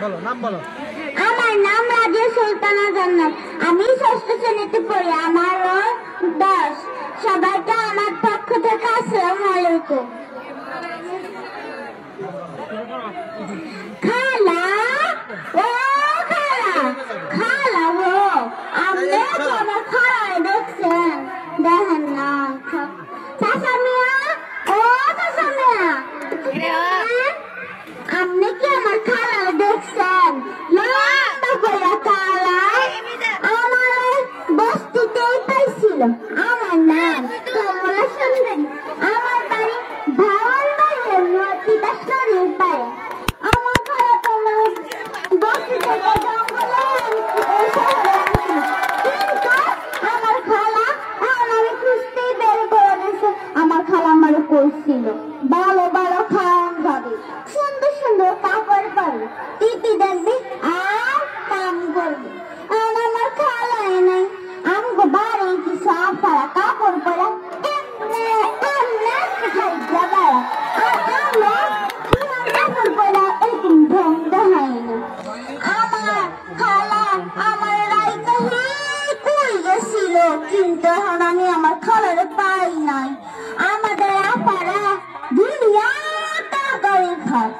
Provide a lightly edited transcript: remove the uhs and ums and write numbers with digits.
বলো নাম বলো। আমার নাম রাজিয়া সুলতানা জান্নাত। আমি ষষ্ঠ শ্রেণীতে পড়ি। আমারও 10। সবাইকে আমার পক্ষ থেকে আসসালামু আলাইকুম। খালা ও খালা, খালা ও আপনি আমার খালায় দেখছেন? দেখেন না চাচা মিয়া, ও চাচা মিয়া আপনি কি আমার খালায় দেখছেন? লম্বা করে খালা আমার বস্তিতেই পাইছিল। আমার নাম কমলা সুন্দরী। আমার বাড়ি ভাওয়াল বাড়ির নদীটা শরীর পায়। আমার খালা তোমার বস্তি থেকে জঙ্গলে কিন্তু আমার খালা আমি খুঁজতেই বের করে দিয়েছে। আমার খালা আমার করছিল ভালো ভালো খাওয়ান যাবে, সুন্দর সুন্দর কাপড় পাবে, টিপি দেখবি আর কাম করবি। আর আমার খালাই নাই আমাকে বাড়ি কিছু আপারা কাপড় পরা এমনি এমনি খাই যাবার। আর আমরা কাপড় পরা এরকম ঢং দেখাই না। আমার খালা আমার রাইতে কই গেছিল, কিন্তু এখন আমি আমার খালারে পাই নাই। আমাদের আপারা দুনিয়া টাকা খায়।